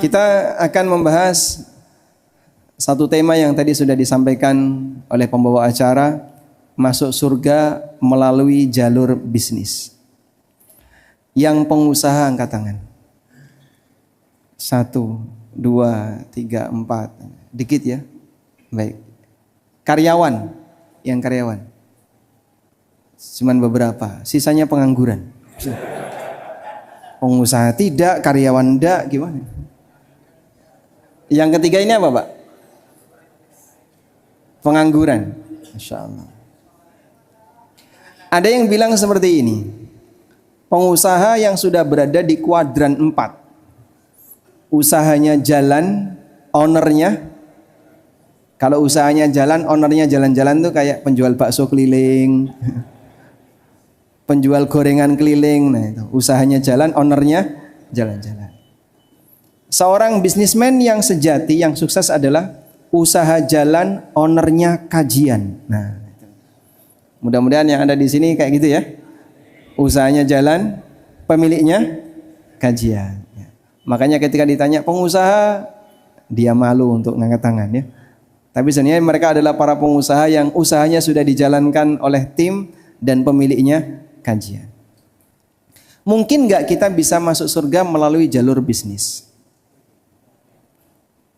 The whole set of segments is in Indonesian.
Kita akan membahas satu tema yang tadi sudah disampaikan oleh pembawa acara, masuk surga melalui jalur bisnis. Yang pengusaha angkat tangan. 1, 2, 3, 4. Dikit ya. Baik. Karyawan. Yang karyawan. Cuman beberapa. Sisanya pengangguran. Pengusaha tidak, karyawan tidak, gimana? Yang ketiga ini apa, Pak? Pengangguran. Masya Allah. Ada yang bilang seperti ini. Pengusaha yang sudah berada di kuadran 4. Usahanya jalan, ownernya. Kalau usahanya jalan, ownernya jalan-jalan tuh kayak penjual bakso keliling. Penjual gorengan keliling. Nah itu, usahanya jalan, ownernya jalan-jalan. Seorang bisnismen yang sejati, yang sukses adalah usaha jalan, ownernya kajian. Nah, mudah-mudahan yang ada di sini kayak gitu ya. Usahanya jalan, pemiliknya kajian. Makanya ketika ditanya pengusaha, dia malu untuk ngangkat tangan ya. Tapi sebenarnya mereka adalah para pengusaha yang usahanya sudah dijalankan oleh tim dan pemiliknya kajian. Mungkin nggak kita bisa masuk surga melalui jalur bisnis?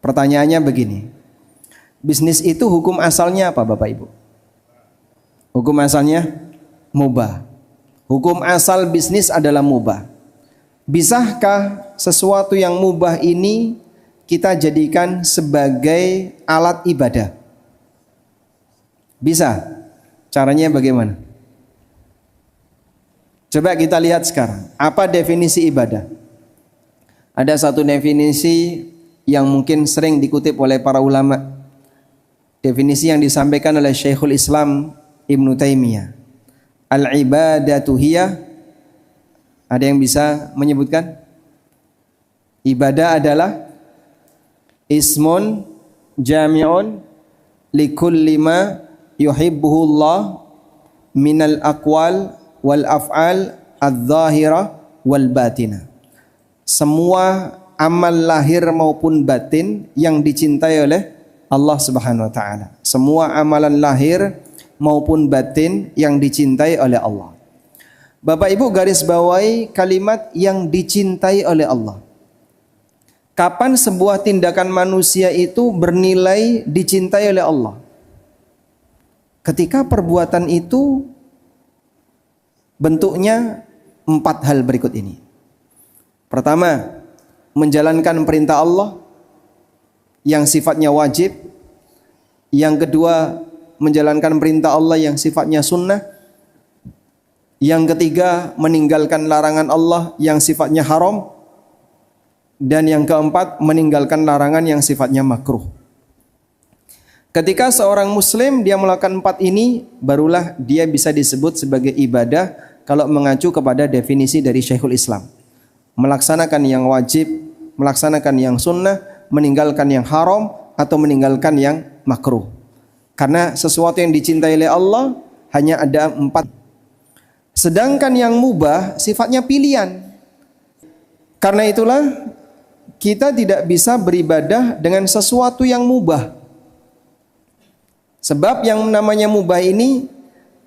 Pertanyaannya begini, bisnis itu hukum asalnya apa Bapak Ibu? Hukum asalnya mubah. Hukum asal bisnis adalah mubah. Bisakah sesuatu yang mubah ini kita jadikan sebagai alat ibadah? Bisa. Caranya bagaimana? Coba kita lihat sekarang. Apa definisi ibadah? Ada satu definisi yang mungkin sering dikutip oleh para ulama. Definisi yang disampaikan oleh Syekhul Islam Ibnu Taimiyah. Al-ibadatu hiya, ada yang bisa menyebutkan? Ibadah adalah ismun jami'un likulli ma yuhibbuhullah minal aqwal wal af'al adz-dzahira wal batina. Semua amal lahir maupun batin yang dicintai oleh Allah Subhanahu wa taala. Semua amalan lahir maupun batin yang dicintai oleh Allah. Bapak Ibu garis bawahi kalimat yang dicintai oleh Allah. Kapan sebuah tindakan manusia itu bernilai dicintai oleh Allah? Ketika perbuatan itu bentuknya 4 hal berikut ini. Pertama, menjalankan perintah Allah yang sifatnya wajib. Yang kedua, menjalankan perintah Allah yang sifatnya sunnah. Yang ketiga, meninggalkan larangan Allah yang sifatnya haram. Dan yang keempat, meninggalkan larangan yang sifatnya makruh. Ketika seorang muslim dia melakukan 4 ini, barulah dia bisa disebut sebagai ibadah kalau mengacu kepada definisi dari Syekhul Islam. Melaksanakan yang wajib, melaksanakan yang sunnah, meninggalkan yang haram, atau meninggalkan yang makruh. Karena sesuatu yang dicintai oleh Allah hanya ada 4. Sedangkan yang mubah sifatnya pilihan. Karena itulah kita tidak bisa beribadah dengan sesuatu yang mubah. Sebab yang namanya mubah ini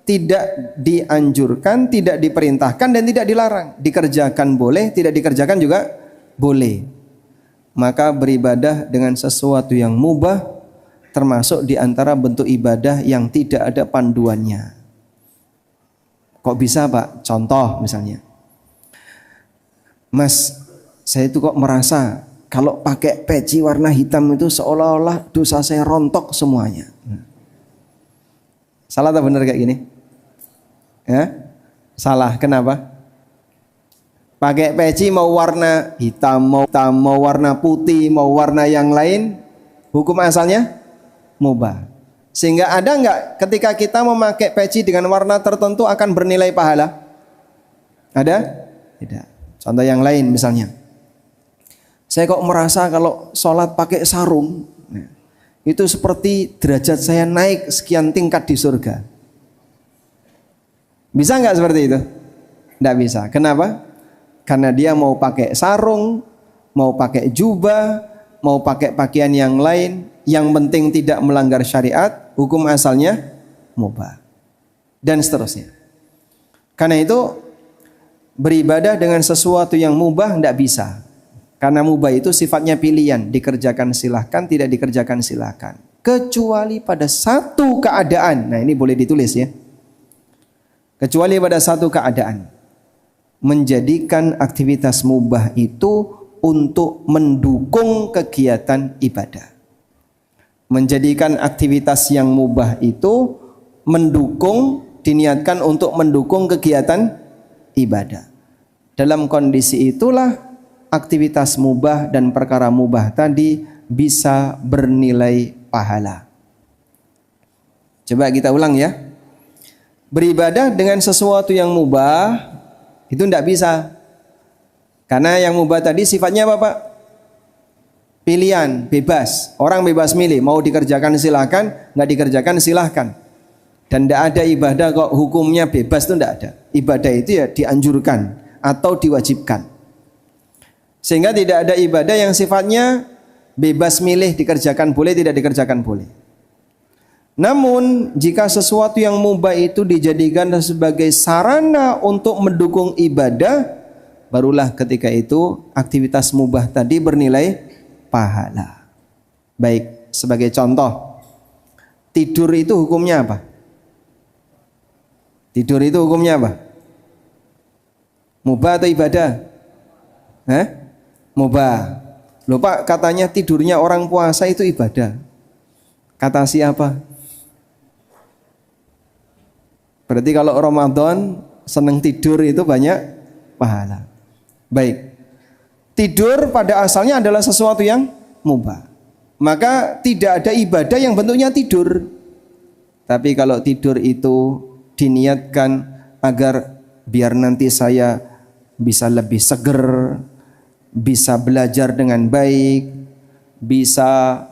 tidak dianjurkan, tidak diperintahkan, dan tidak dilarang. Dikerjakan boleh, tidak dikerjakan juga boleh. Maka beribadah dengan sesuatu yang mubah termasuk di antara bentuk ibadah yang tidak ada panduannya. Kok bisa Pak? Contoh misalnya, Mas, saya itu kok merasa kalau pakai peci warna hitam itu seolah-olah dosa saya rontok semuanya. Salah atau benar kayak gini? Ya? Salah. Kenapa? Pakai peci mau warna hitam, mau warna putih, mau warna yang lain, hukum asalnya mubah. Sehingga ada enggak ketika kita memakai peci dengan warna tertentu akan bernilai pahala? Ada? Tidak. Contoh yang lain misalnya, saya kok merasa kalau sholat pakai sarung, itu seperti derajat saya naik sekian tingkat di surga. Bisa nggak seperti itu? Nggak bisa. Kenapa? Karena dia mau pakai sarung, mau pakai jubah, mau pakai pakaian yang lain, yang penting tidak melanggar syariat, hukum asalnya mubah. Dan seterusnya. Karena itu beribadah dengan sesuatu yang mubah tidak bisa. Karena mubah itu sifatnya pilihan, dikerjakan silahkan, tidak dikerjakan silahkan. Kecuali pada satu keadaan. Nah ini boleh ditulis ya. Kecuali pada satu keadaan, menjadikan aktivitas mubah itu untuk mendukung kegiatan ibadah. Menjadikan aktivitas yang mubah itu mendukung, diniatkan untuk mendukung kegiatan ibadah. Dalam kondisi itulah aktivitas mubah dan perkara mubah tadi bisa bernilai pahala. Coba kita ulang ya. Beribadah dengan sesuatu yang mubah itu tidak bisa. Karena yang mubah tadi sifatnya apa Pak? Pilihan, bebas. Orang bebas milih, mau dikerjakan silahkan, nggak dikerjakan silahkan. Dan tidak ada ibadah kok hukumnya bebas, itu tidak ada. Ibadah itu ya dianjurkan atau diwajibkan. Sehingga tidak ada ibadah yang sifatnya bebas milih, dikerjakan boleh, tidak dikerjakan boleh. Namun jika sesuatu yang mubah itu dijadikan sebagai sarana untuk mendukung ibadah, barulah ketika itu aktivitas mubah tadi bernilai pahala. Baik, sebagai contoh, tidur itu hukumnya apa? Tidur itu hukumnya apa? Mubah atau ibadah? Mubah. Loh Pak, katanya tidurnya orang puasa itu ibadah. Kata siapa? Berarti kalau Ramadan senang tidur itu banyak pahala. Baik. Tidur pada asalnya adalah sesuatu yang mubah. Maka tidak ada ibadah yang bentuknya tidur. Tapi kalau tidur itu diniatkan agar biar nanti saya bisa lebih seger, bisa belajar dengan baik, bisa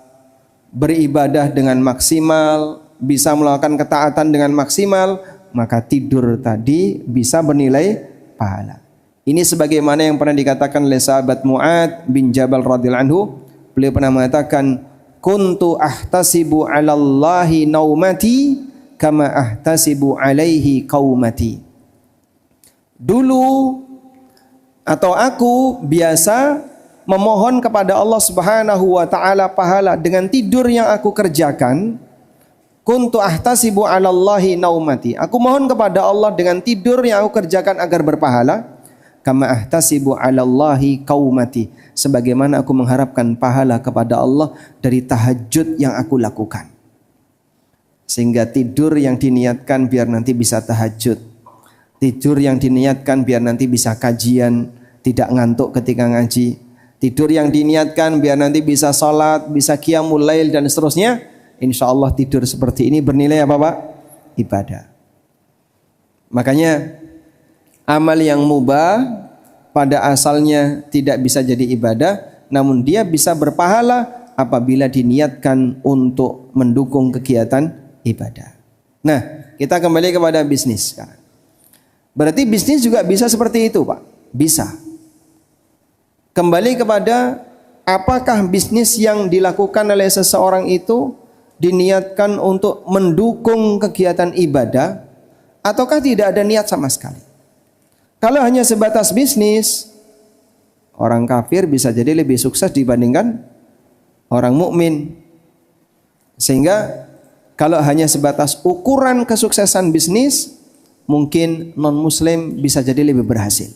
beribadah dengan maksimal, bisa melakukan ketaatan dengan maksimal, maka tidur tadi bisa bernilai pahala. Ini sebagaimana yang pernah dikatakan oleh sahabat Mu'ad bin Jabal radhiyallahu anhu. Beliau pernah mengatakan, "Kuntu ahtasibu 'alallahi naumati kama ahtasibu 'alaihi qaumati." Dulu atau aku biasa memohon kepada Allah Subhanahu wa taala pahala dengan tidur yang aku kerjakan. Kuntu ahtasibu 'alallahi naumati. Aku mohon kepada Allah dengan tidur yang aku kerjakan agar berpahala. Kama ahtasibu 'alallahi qaumati. Sebagaimana aku mengharapkan pahala kepada Allah dari tahajud yang aku lakukan. Sehingga tidur yang diniatkan biar nanti bisa tahajud. Tidur yang diniatkan biar nanti bisa kajian, tidak ngantuk ketika ngaji. Tidur yang diniatkan biar nanti bisa salat, bisa qiyamul lail dan seterusnya. Insya Allah tidur seperti ini bernilai apa Pak? Ibadah. Makanya amal yang mubah pada asalnya tidak bisa jadi ibadah, namun dia bisa berpahala apabila diniatkan untuk mendukung kegiatan ibadah. Nah, kita kembali kepada bisnis sekarang. Berarti bisnis juga bisa seperti itu Pak? Bisa. Kembali kepada apakah bisnis yang dilakukan oleh seseorang itu diniatkan untuk mendukung kegiatan ibadah ataukah tidak ada niat sama sekali. Kalau hanya sebatas bisnis, orang kafir bisa jadi lebih sukses dibandingkan orang mukmin. Sehingga kalau hanya sebatas ukuran kesuksesan bisnis, mungkin non muslim bisa jadi lebih berhasil.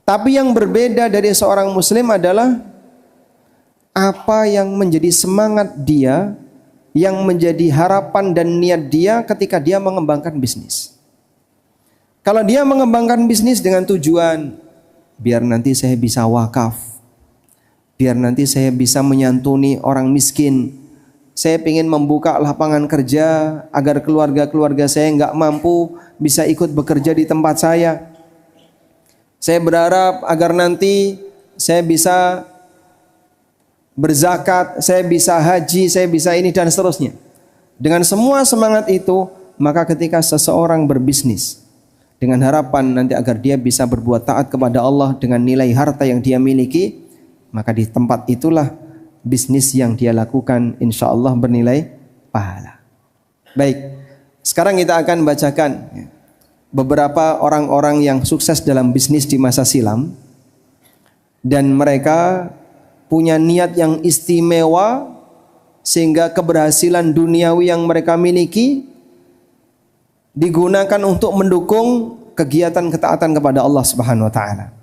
Tapi yang berbeda dari seorang muslim adalah apa yang menjadi semangat dia, yang menjadi harapan dan niat dia ketika dia mengembangkan bisnis. Kalau dia mengembangkan bisnis dengan tujuan, biar nanti saya bisa wakaf, biar nanti saya bisa menyantuni orang miskin, saya ingin membuka lapangan kerja agar keluarga-keluarga saya nggak mampu bisa ikut bekerja di tempat saya. Saya berharap agar nanti saya bisa berzakat, saya bisa haji, saya bisa ini dan seterusnya. Dengan semua semangat itu, maka ketika seseorang berbisnis dengan harapan nanti agar dia bisa berbuat taat kepada Allah dengan nilai harta yang dia miliki, maka di tempat itulah bisnis yang dia lakukan insya Allah bernilai pahala. Baik, sekarang kita akan bacakan beberapa orang-orang yang sukses dalam bisnis di masa silam, dan mereka punya niat yang istimewa sehingga keberhasilan duniawi yang mereka miliki digunakan untuk mendukung kegiatan ketaatan kepada Allah Subhanahu wa taala.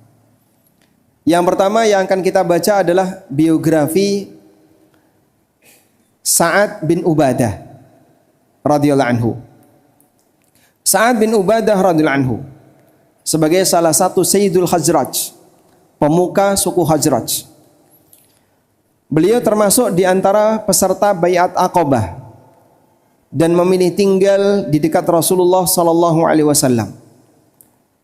Yang pertama yang akan kita baca adalah biografi Sa'ad bin Ubadah radhiyallahu anhu. Sa'ad bin Ubadah radhiyallahu anhu sebagai salah satu Sayyidul Khazraj, pemuka suku Khazraj. Beliau termasuk di antara peserta Baiat Aqabah dan memilih tinggal di dekat Rasulullah sallallahu alaihi wasallam.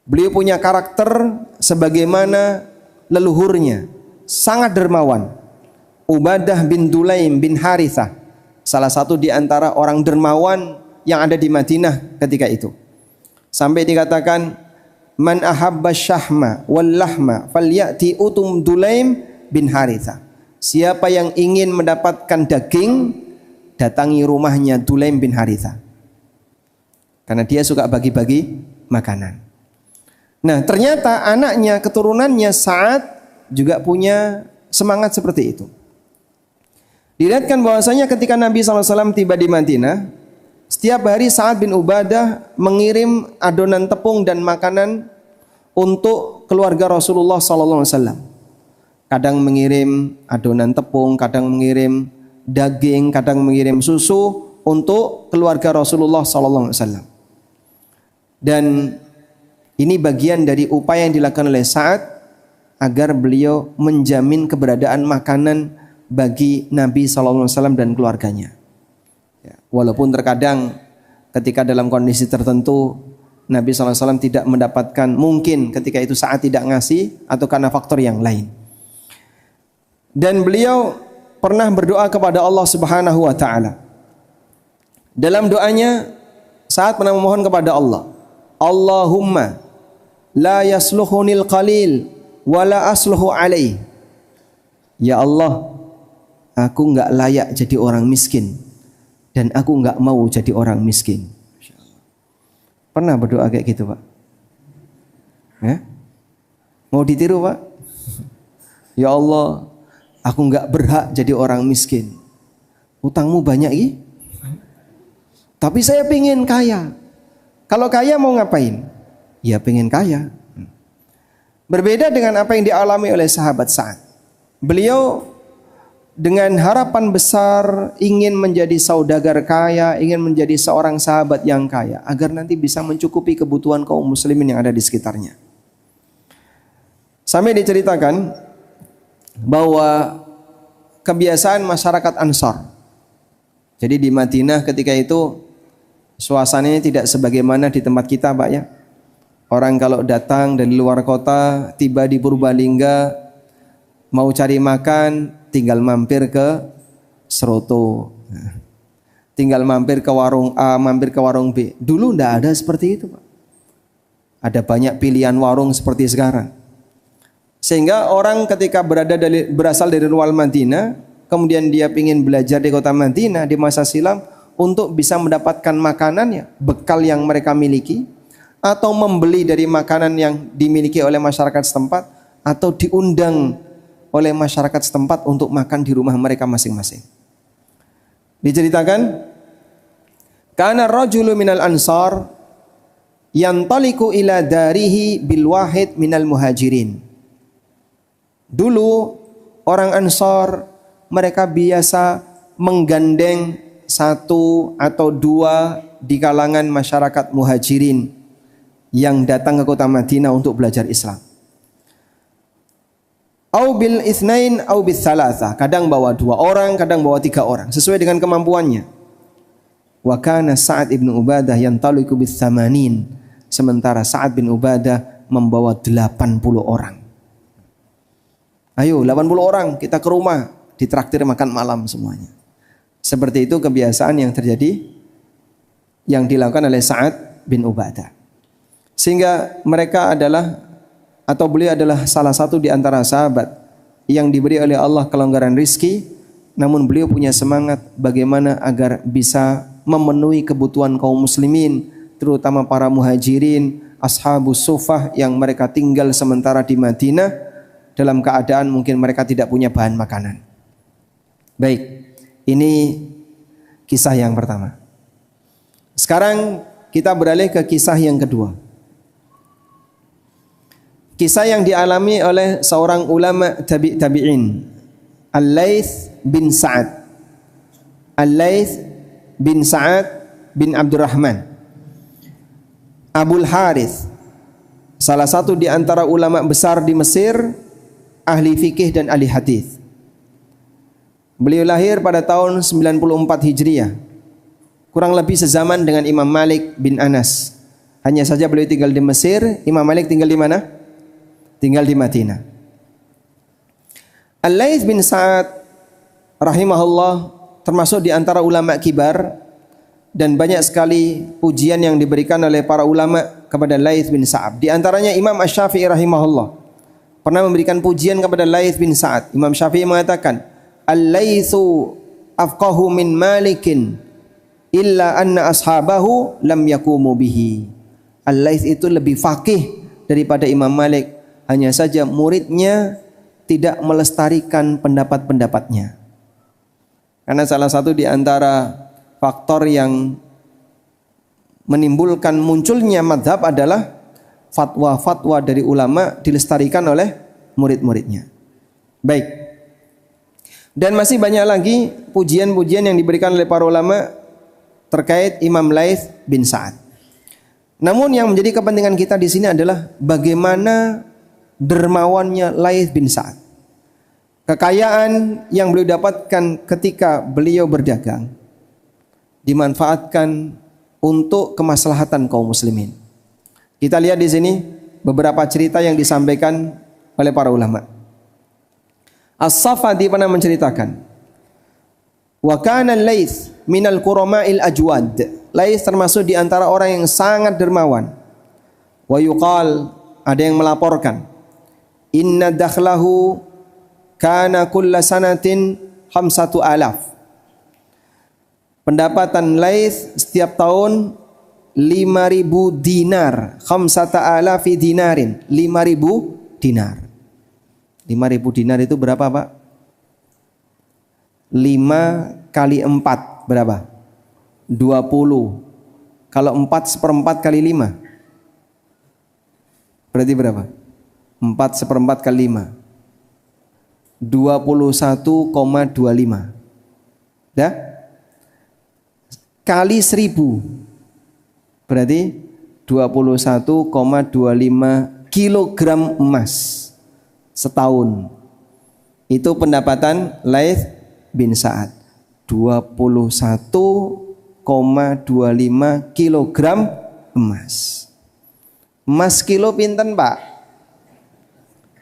Beliau punya karakter sebagaimana leluhurnya, sangat dermawan. Ubadah bin Dulaim bin Harithah, salah satu di antara orang dermawan yang ada di Madinah ketika itu. Sampai dikatakan, man ahabba syahma wal lahma falyati utum Dulaim bin Harithah. Siapa yang ingin mendapatkan daging, datangi rumahnya Dulaim bin Harithah. Karena dia suka bagi-bagi makanan. Nah, ternyata anaknya, keturunannya Sa'ad juga punya semangat seperti itu. Dilihatkan bahwasanya ketika Nabi SAW tiba di Madinah, setiap hari Sa'ad bin Ubadah mengirim adonan tepung dan makanan untuk keluarga Rasulullah SAW. Kadang mengirim adonan tepung, kadang mengirim daging, kadang mengirim susu untuk keluarga Rasulullah SAW. Dan ini bagian dari upaya yang dilakukan oleh Sa'ad agar beliau menjamin keberadaan makanan bagi Nabi SAW dan keluarganya. Ya, walaupun terkadang ketika dalam kondisi tertentu Nabi SAW tidak mendapatkan, mungkin ketika itu Sa'ad tidak ngasih atau karena faktor yang lain. Dan beliau pernah berdoa kepada Allah Subhanahu wa taala. Dalam doanya Sa'ad pernah memohon kepada Allah, Allahumma la yasluhunil qalil wa la asluhu alaih. Ya Allah, aku enggak layak jadi orang miskin dan aku enggak mau jadi orang miskin. Pernah berdoa kayak gitu, Pak? Ya? Mau ditiru, Pak? Ya Allah, aku enggak berhak jadi orang miskin. Utangmu banyak ya? Tapi saya pengen kaya. Kalau kaya mau ngapain? Ya pengen kaya. Berbeda dengan apa yang dialami oleh sahabat Sa'ad. Beliau dengan harapan besar ingin menjadi saudagar kaya, ingin menjadi seorang sahabat yang kaya, agar nanti bisa mencukupi kebutuhan kaum muslimin yang ada di sekitarnya. Sampai diceritakan bahwa kebiasaan masyarakat Ansar. Jadi di Madinah ketika itu suasananya tidak sebagaimana di tempat kita, Pak ya. Orang kalau datang dari luar kota, tiba di Purbalingga, mau cari makan, tinggal mampir ke Seroto. Tinggal mampir ke warung A, mampir ke warung B. Dulu enggak ada seperti itu, Pak. Ada banyak pilihan warung seperti sekarang. Sehingga orang ketika berasal dari luar Madinah, kemudian dia ingin belajar di kota Madinah di masa silam untuk bisa mendapatkan makanannya, bekal yang mereka miliki, atau membeli dari makanan yang dimiliki oleh masyarakat setempat, atau diundang oleh masyarakat setempat untuk makan di rumah mereka masing-masing. Diceritakan, kana rajulu minal ansar yantaliku ila darihi bil wahid minal muhajirin. Dulu orang Ansar mereka biasa menggandeng satu atau dua di kalangan masyarakat muhajirin yang datang ke kota Madinah untuk belajar Islam. Au bil itsnain au bis tsalatsa, kadang bawa 2 orang, kadang bawa 3 orang sesuai dengan kemampuannya. Wa kana Sa'ad bin Ubadah yantaliku bis 80, sementara Sa'ad bin Ubadah membawa 80 orang. Ayo 80 orang kita ke rumah, ditraktir makan malam semuanya. Seperti itu kebiasaan yang terjadi yang dilakukan oleh Sa'ad bin Ubadah. Sehingga mereka adalah, atau beliau adalah salah satu di antara sahabat yang diberi oleh Allah kelonggaran rizki, namun beliau punya semangat bagaimana agar bisa memenuhi kebutuhan kaum muslimin, terutama para muhajirin, ashabus sufah yang mereka tinggal sementara di Madinah dalam keadaan mungkin mereka tidak punya bahan makanan. Baik, ini kisah yang pertama. Sekarang kita beralih ke kisah yang kedua. Kisah yang dialami oleh seorang ulama tabi'in, Al-Laits bin Sa'ad. Al-Laits bin Sa'ad bin Abdurrahman Abul Harith, salah satu di antara ulama besar di Mesir, ahli fikih dan ahli hadis. Beliau lahir pada tahun 94 Hijriah, kurang lebih sezaman dengan Imam Malik bin Anas. Hanya saja beliau tinggal di Mesir, Imam Malik tinggal di mana? Tinggal di Madinah. Al-Laits bin Sa'ad rahimahullah termasuk di antara ulama kibar, dan banyak sekali pujian yang diberikan oleh para ulama kepada Laits bin Sa'ad. Di antaranya Imam Asy-Syafi'i rahimahullah pernah memberikan pujian kepada Laits bin Sa'ad. Imam Syafi'i mengatakan, Al-Laitsu afqahu min Malikin illa anna ashabahu lam yakumu bihi. Al-Laits itu lebih faqih daripada Imam Malik, hanya saja muridnya tidak melestarikan pendapat-pendapatnya. Karena salah satu di antara faktor yang menimbulkan munculnya madhab adalah fatwa-fatwa dari ulama dilestarikan oleh murid-muridnya. Baik. Dan masih banyak lagi pujian-pujian yang diberikan oleh para ulama terkait Imam Laits bin Sa'ad. Namun yang menjadi kepentingan kita di sini adalah bagaimana dermawannya Laits bin Sa'ad. Kekayaan yang beliau dapatkan ketika beliau berdagang dimanfaatkan untuk kemaslahatan kaum muslimin. Kita lihat di sini beberapa cerita yang disampaikan oleh para ulama. As-Safadi pernah menceritakan, wa kana Laits minal qurama'il ajwad. Laits termasuk di antara orang yang sangat dermawan. Wa yuqal, ada yang melaporkan, inna dakhlahu kana kulla sanatin 5,000. Pendapatan Laits setiap tahun 5.000 dinar, 5,000 dinarin, 5.000 dinar. 5.000 dinar itu berapa, Pak? 5 kali 4 berapa? 20. Kalau 4/4 kali 5 berarti berapa? 4/4 kali 5 21,25. Ya? Kali 1.000 berarti 21,25 kilogram emas setahun. Itu pendapatan Laits bin Sa'ad. 21,25 kilogram emas. Emas kilo pinten, Pak?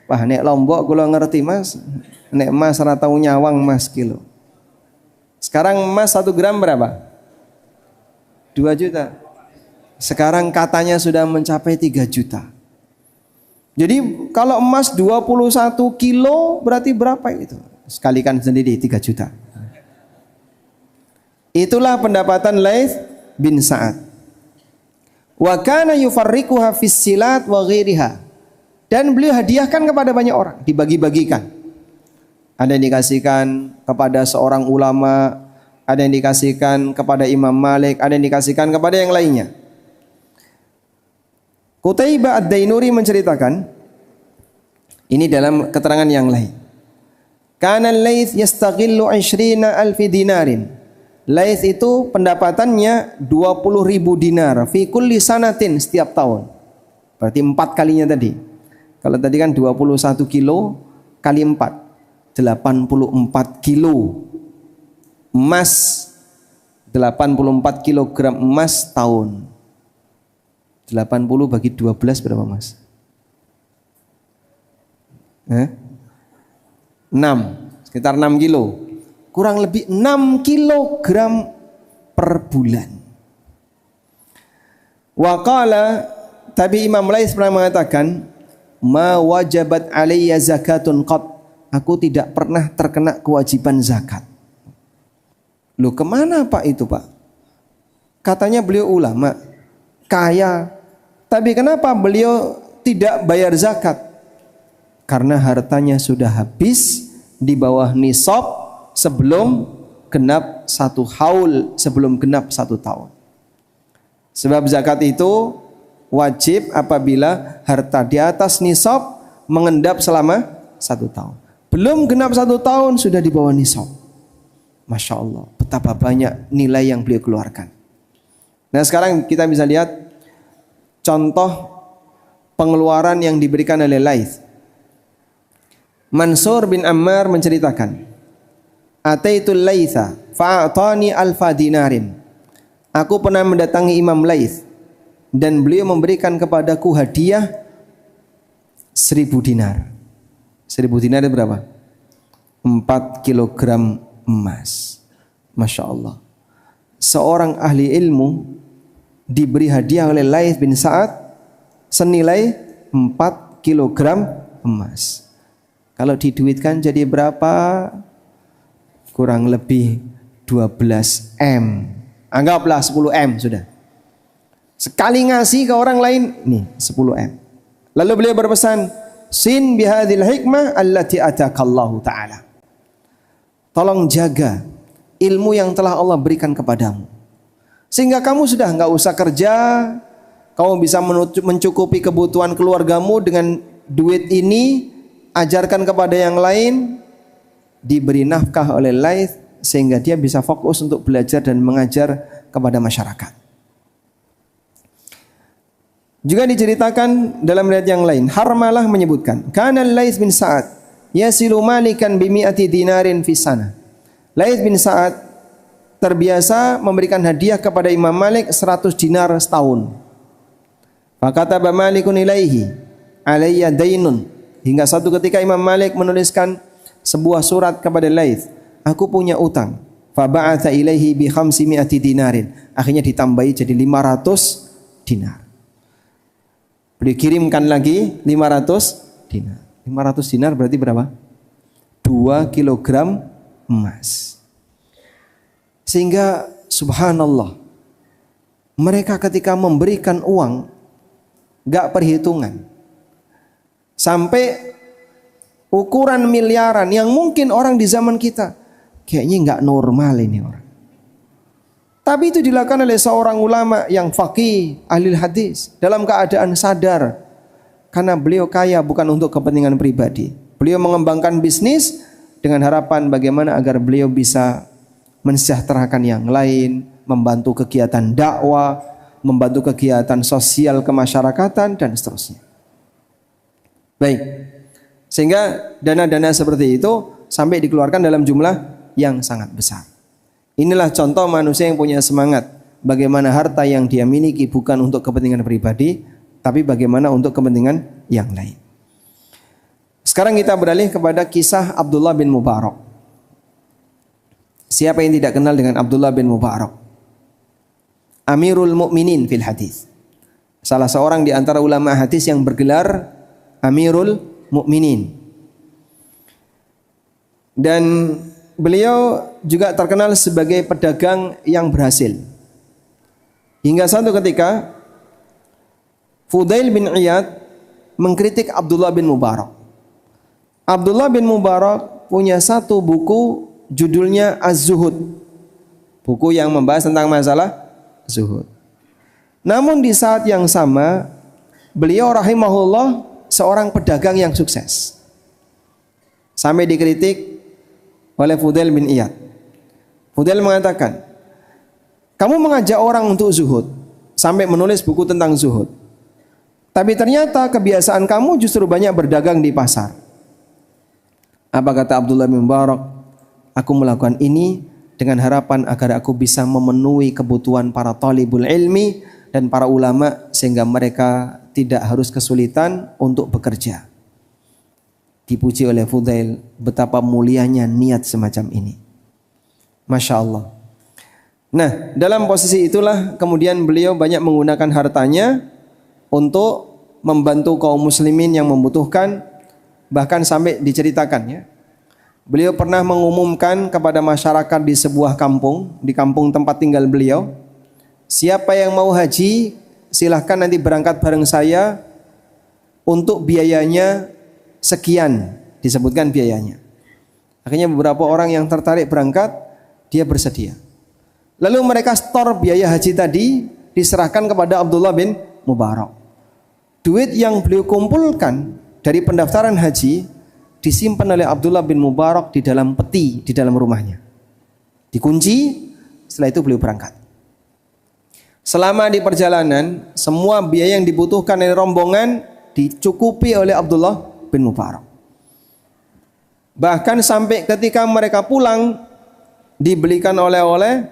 Wah, nek Lombok kula ngerti, Mas. Nek emas ora tau nyawang emas kilo. Sekarang emas 1 gram berapa? 2 juta. Sekarang katanya sudah mencapai 3 juta. Jadi kalau emas 21 kilo berarti berapa itu? Sekalikan sendiri 3 juta. Itulah pendapatan Laits bin Sa'ad. Wa kana yufarriquha fis silat wa ghairiha. Dan beliau hadiahkan kepada banyak orang, dibagi-bagikan. Ada yang dikasihkan kepada seorang ulama, ada yang dikasihkan kepada Imam Malik, ada yang dikasihkan kepada yang lainnya. Qutaibah Ad-Dainuri menceritakan, ini dalam keterangan yang lain. Kana Laits yastaghillu 20,000 dinarin. Laits itu pendapatannya 20.000 dinar fi kulli sanatin, setiap tahun. Berarti 4 kalinya tadi. Kalau tadi kan 21 kilo kali 4, 84 kilo emas, 84 kilogram emas tahun. 80 bagi 12 berapa, Mas? 6, sekitar 6 kilo. Kurang lebih 6 kilogram per bulan. Wa qala, tapi Imam Laits pernah mengatakan, ma wajabat alayya zakatun qat. Aku tidak pernah terkena kewajiban zakat. Loh, kemana Pak itu Pak? Katanya beliau ulama, kaya. Tapi kenapa beliau tidak bayar zakat? Karena hartanya sudah habis di bawah nisab sebelum genap 1 haul, sebelum genap 1 tahun. Sebab zakat itu wajib apabila harta di atas nisab mengendap selama 1 tahun. Belum genap 1 tahun sudah di bawah nisab. Masya Allah, betapa banyak nilai yang beliau keluarkan. Nah sekarang kita bisa lihat contoh pengeluaran yang diberikan oleh Laits. Mansur bin Ammar menceritakan, Ataitul Laitha fa'atani alfa dinarin. Aku pernah mendatangi Imam Laits dan beliau memberikan kepadaku hadiah 1000 dinar. 1000 dinar itu berapa? 4 kilogram emas. Masya Allah. Seorang ahli ilmu diberi hadiah oleh Laits bin Sa'ad senilai 4 kilogram emas. Kalau diduitkan jadi berapa? Kurang lebih 12 M. Anggaplah 10 M sudah. Sekali ngasih ke orang lain, nih 10 M. Lalu beliau berpesan, sin bihadil hikmah allati atakallahu ta'ala. Tolong jaga ilmu yang telah Allah berikan kepadamu. Sehingga kamu sudah enggak usah kerja, kamu bisa mencukupi kebutuhan keluargamu dengan duit ini, ajarkan kepada yang lain, diberi nafkah oleh Laits sehingga dia bisa fokus untuk belajar dan mengajar kepada masyarakat. Juga diceritakan dalam riwayat yang lain, Harmalah menyebutkan, kana Laits bin Sa'ad yasilu malikan bimi'ati dinarin fi sana. Laits bin Sa'ad terbiasa memberikan hadiah kepada Imam Malik 100 dinar setahun. Fakataba Malikun ilaihi alayya dainun. Hingga suatu ketika Imam Malik menuliskan sebuah surat kepada Laits, aku punya utang. Faba'atha ilaihi bi 500 dinarin. Akhirnya ditambahi jadi 500 dinar. Beliau kirimkan lagi 500 dinar. 500 dinar berarti berapa? 2 kilogram emas. Sehingga subhanallah, mereka ketika memberikan uang gak perhitungan. Sampai ukuran miliaran yang mungkin orang di zaman kita kayaknya gak normal ini orang. Tapi itu dilakukan oleh seorang ulama yang faqih, ahli hadis, dalam keadaan sadar karena beliau kaya bukan untuk kepentingan pribadi. Beliau mengembangkan bisnis dengan harapan bagaimana agar beliau bisa mensejahterakan yang lain, membantu kegiatan dakwah, membantu kegiatan sosial kemasyarakatan dan seterusnya. Baik. Sehingga dana-dana seperti itu sampai dikeluarkan dalam jumlah yang sangat besar. Inilah contoh manusia yang punya semangat. Bagaimana harta yang dia miliki bukan untuk kepentingan pribadi, tapi bagaimana untuk kepentingan yang lain. Sekarang kita beralih kepada kisah Abdullah bin Mubarak. Siapa yang tidak kenal dengan Abdullah bin Mubarak? Amirul Mukminin fil hadis. Salah seorang di antara ulama hadis yang bergelar Amirul Mukminin. Dan beliau juga terkenal sebagai pedagang yang berhasil. Hingga satu ketika Fudail bin Iyad mengkritik Abdullah bin Mubarak. Abdullah bin Mubarak punya satu buku judulnya Az-Zuhud. Buku yang membahas tentang masalah zuhud. Namun di saat yang sama beliau rahimahullah seorang pedagang yang sukses. Sampai dikritik oleh Fudail bin Iyad. Fudail mengatakan, kamu mengajak orang untuk zuhud, sampai menulis buku tentang zuhud. Tapi ternyata kebiasaan kamu justru banyak berdagang di pasar. Apa kata Abdullah bin Mubarak? Aku melakukan ini dengan harapan agar aku bisa memenuhi kebutuhan para talibul ilmi dan para ulama sehingga mereka tidak harus kesulitan untuk bekerja. Dipuji oleh Fudail betapa mulianya niat semacam ini. Masya Allah. Nah, dalam posisi itulah kemudian beliau banyak menggunakan hartanya untuk membantu kaum muslimin yang membutuhkan, bahkan sampai diceritakan ya. Beliau pernah mengumumkan kepada masyarakat di sebuah kampung, di kampung tempat tinggal beliau, siapa yang mau haji silahkan nanti berangkat bareng saya, untuk biayanya sekian, disebutkan biayanya. Akhirnya beberapa orang yang tertarik berangkat, dia bersedia. Lalu mereka store biaya haji tadi diserahkan kepada Abdullah bin Mubarak. Duit yang beliau kumpulkan dari pendaftaran haji disimpan oleh Abdullah bin Mubarak di dalam peti di dalam rumahnya. Dikunci, setelah itu beliau berangkat. Selama di perjalanan, semua biaya yang dibutuhkan dari rombongan dicukupi oleh Abdullah bin Mubarak. Bahkan sampai ketika mereka pulang, dibelikan oleh-oleh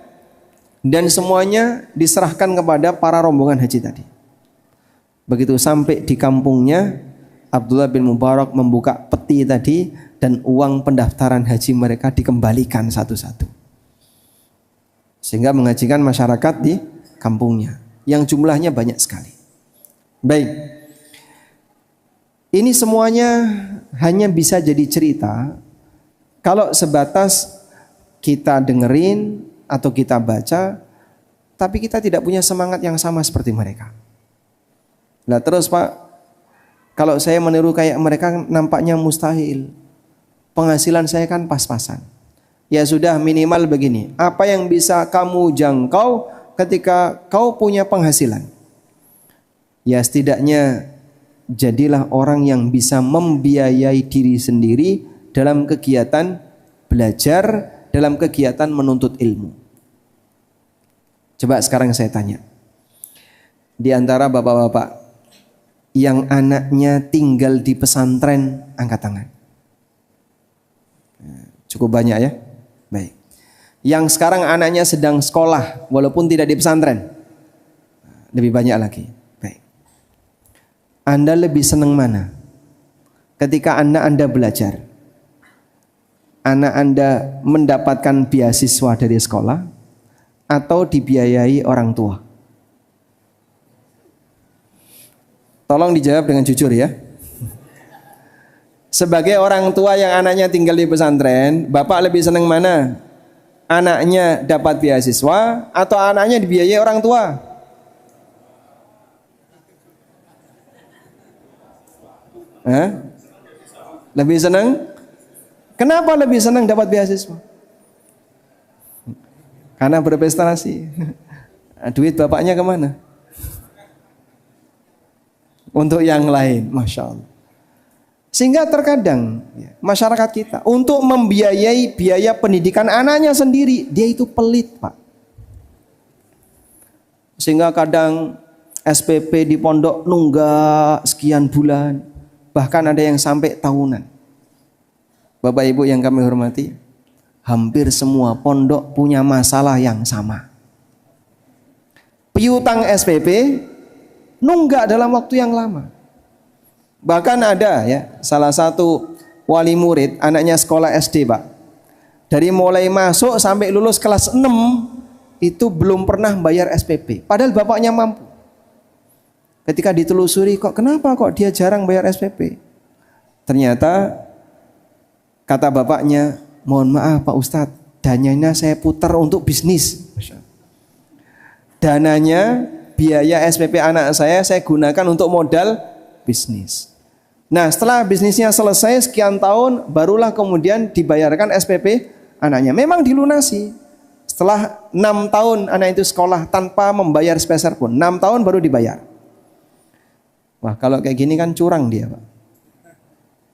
dan semuanya diserahkan kepada para rombongan haji tadi. Begitu sampai di kampungnya, Abdullah bin Mubarak membuka peti tadi dan uang pendaftaran haji mereka dikembalikan satu-satu. Sehingga mengajikan masyarakat di kampungnya yang jumlahnya banyak sekali. Baik. Ini semuanya hanya bisa jadi cerita kalau sebatas kita dengerin atau kita baca, tapi kita tidak punya semangat yang sama seperti mereka. Nah terus Pak, kalau saya meniru kayak mereka nampaknya mustahil. Penghasilan saya kan pas-pasan. Ya sudah, minimal begini. Apa yang bisa kamu jangkau ketika kau punya penghasilan? Ya setidaknya jadilah orang yang bisa membiayai diri sendiri dalam kegiatan belajar, dalam kegiatan menuntut ilmu. Coba sekarang saya tanya, di antara bapak-bapak yang anaknya tinggal di pesantren, angkat tangan. Cukup banyak ya? Baik. Yang sekarang anaknya sedang sekolah walaupun tidak di pesantren, lebih banyak lagi. Anda lebih senang mana? Ketika anak Anda belajar, anak Anda mendapatkan beasiswa dari sekolah atau dibiayai orang tua? Tolong dijawab dengan jujur ya. Sebagai orang tua yang anaknya tinggal di pesantren, Bapak lebih senang mana? Anaknya dapat beasiswa atau anaknya dibiayai orang tua? Lebih senang? Kenapa lebih senang dapat beasiswa? Karena berprestasi. Duit bapaknya kemana? Untuk yang lain, Masya Allah. Sehingga terkadang masyarakat kita untuk membiayai biaya pendidikan anaknya sendiri, dia itu pelit Pak. Sehingga kadang SPP di pondok nunggak sekian bulan. Bahkan ada yang sampai tahunan. Bapak Ibu yang kami hormati, hampir semua pondok punya masalah yang sama. Piutang SPP nunggak dalam waktu yang lama. Bahkan ada ya, salah satu wali murid, anaknya sekolah SD Pak. Dari mulai masuk sampai lulus kelas 6 itu belum pernah bayar SPP. Padahal bapaknya mampu. Ketika ditelusuri, kenapa dia jarang bayar SPP? Ternyata kata bapaknya, mohon maaf Pak Ustadz, dananya saya putar untuk bisnis. Dananya, biaya SPP anak saya gunakan untuk modal bisnis. Nah setelah bisnisnya selesai sekian tahun, barulah kemudian dibayarkan SPP anaknya. Memang dilunasi. Setelah 6 tahun anak itu sekolah tanpa membayar sepeser pun. 6 tahun baru dibayar. Wah kalau kayak gini kan curang dia Pak.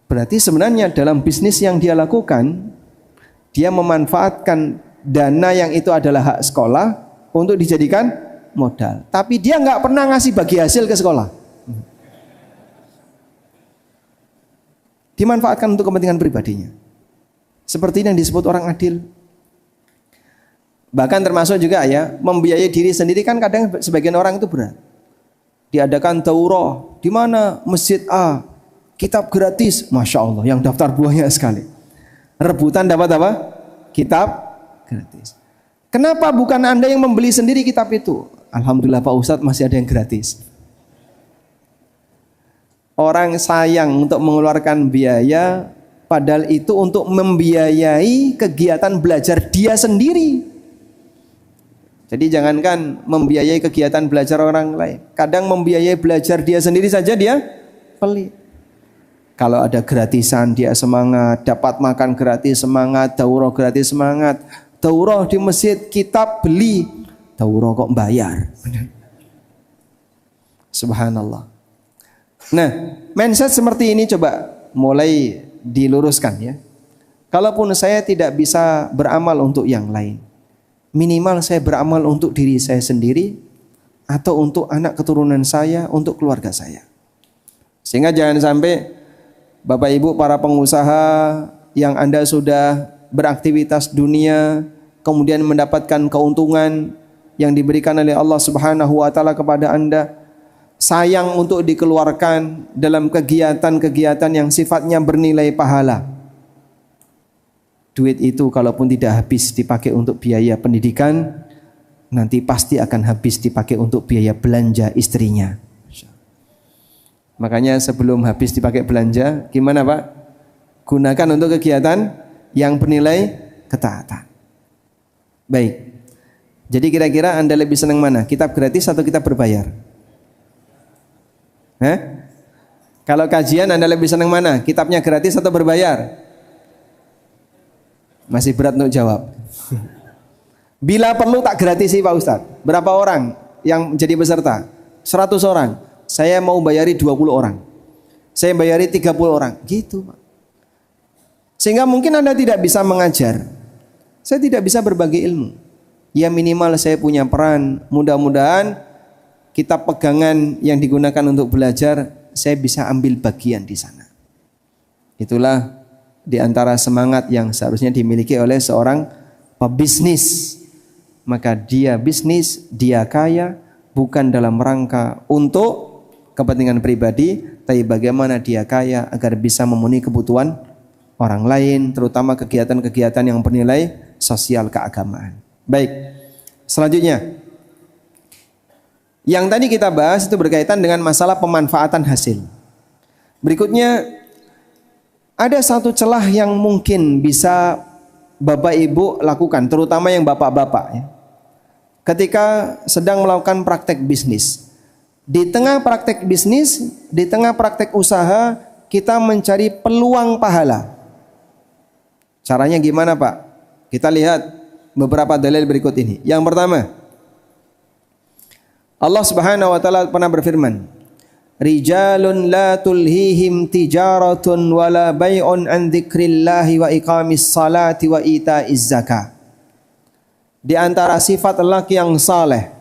Berarti sebenarnya dalam bisnis yang dia lakukan, dia memanfaatkan dana yang itu adalah hak sekolah untuk dijadikan modal. Tapi dia nggak pernah ngasih bagi hasil ke sekolah. Dimanfaatkan untuk kepentingan pribadinya. Seperti yang disebut orang adil. Bahkan termasuk juga ya, membiayai diri sendiri kan kadang sebagian orang itu berat. Diadakan daurah di mana masjid A, kitab gratis, Masya Allah, yang daftar buahnya sekali. Rebutan dapat apa? Kitab gratis. Kenapa bukan Anda yang membeli sendiri kitab itu? Alhamdulillah Pak Ustadz masih ada yang gratis. Orang sayang untuk mengeluarkan biaya, padahal itu untuk membiayai kegiatan belajar dia sendiri. Jadi jangankan membiayai kegiatan belajar orang lain, kadang membiayai belajar dia sendiri saja dia pelit. Kalau ada gratisan dia semangat, dapat makan gratis semangat, daurah gratis semangat, daurah di masjid kitab beli, daurah kok bayar. Subhanallah. Nah, mindset seperti ini coba mulai diluruskan ya. Kalaupun saya tidak bisa beramal untuk yang lain, minimal saya beramal untuk diri saya sendiri atau untuk anak keturunan saya, untuk keluarga saya. Sehingga jangan sampai Bapak Ibu para pengusaha yang Anda sudah beraktivitas dunia kemudian mendapatkan keuntungan yang diberikan oleh Allah Subhanahu wa taala kepada Anda, sayang untuk dikeluarkan dalam kegiatan-kegiatan yang sifatnya bernilai pahala. Duit itu kalaupun tidak habis dipakai untuk biaya pendidikan, nanti pasti akan habis dipakai untuk biaya belanja istrinya. Makanya sebelum habis dipakai belanja, gimana Pak? Gunakan untuk kegiatan yang bernilai ketaatan. Baik. Jadi kira-kira Anda lebih senang mana? Kitab gratis atau kitab berbayar? Kalau kajian Anda lebih senang mana? Kitabnya gratis atau berbayar? Masih berat untuk jawab. Bila perlu tak gratisi Pak Ustadz. Berapa orang yang jadi peserta? 100 orang. Saya mau bayari 20 orang. Saya bayari 30 orang. Gitu Pak. Sehingga mungkin Anda tidak bisa mengajar. Saya tidak bisa berbagi ilmu. Ya minimal saya punya peran. Mudah-mudahan kitab pegangan yang digunakan untuk belajar, saya bisa ambil bagian di sana. Itulah di antara semangat yang seharusnya dimiliki oleh seorang pebisnis. Maka dia bisnis, dia kaya bukan dalam rangka untuk kepentingan pribadi, tapi bagaimana dia kaya agar bisa memenuhi kebutuhan orang lain, terutama kegiatan-kegiatan yang bernilai sosial keagamaan. Baik, selanjutnya yang tadi kita bahas itu berkaitan dengan masalah pemanfaatan hasil. Berikutnya ada satu celah yang mungkin bisa Bapak Ibu lakukan, terutama yang bapak-bapak ya. Ketika sedang melakukan praktek bisnis. Di tengah praktek bisnis, di tengah praktek usaha, kita mencari peluang pahala. Caranya gimana Pak? Kita lihat beberapa dalil berikut ini. Yang pertama, Allah Subhanahu wa taala pernah berfirman, rijalun la tulhihim tijaratun wala bai'un an dzikrillahi wa iqamis salati wa itaiz zakah. Di antara sifat lelaki yang saleh,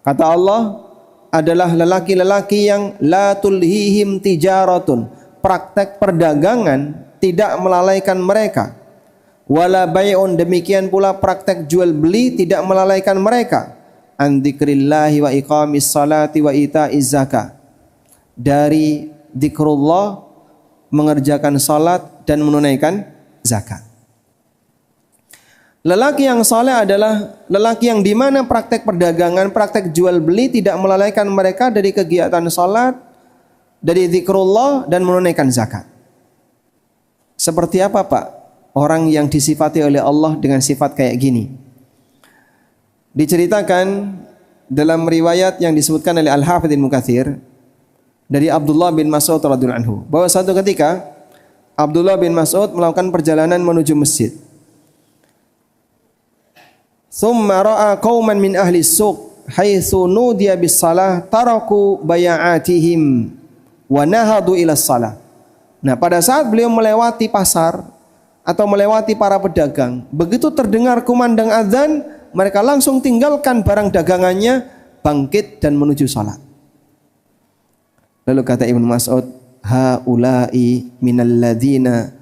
kata Allah, adalah lelaki-lelaki yang la tulhihim tijaratun, praktek perdagangan tidak melalaikan mereka. Wala bai'un, demikian pula praktek jual beli tidak melalaikan mereka. An dzikrillahi wa iqamis salati wa itaiz zakah. Dari zikrullah, mengerjakan salat dan menunaikan zakat. Lelaki yang saleh adalah lelaki yang di mana praktek perdagangan, praktek jual beli tidak melalaikan mereka dari kegiatan salat, dari zikrullah dan menunaikan zakat. Seperti apa Pak orang yang disifati oleh Allah dengan sifat kayak gini? Diceritakan dalam riwayat yang disebutkan oleh Al-Hafidz Ibnu Katsir dari Abdullah bin Mas'ud radhiyallahu anhu, bahwa suatu ketika Abdullah bin Mas'ud melakukan perjalanan menuju masjid. Thumma ra'a qauman min ahli suq haitsu nudiya bis salah taraku bay'atihim wa nahadu ila salah. Nah, pada saat beliau melewati pasar atau melewati para pedagang, begitu terdengar kumandang azan, mereka langsung tinggalkan barang dagangannya, bangkit dan menuju salat. Lalu kata Ibnu Mas'ud, haula'i minal ladzina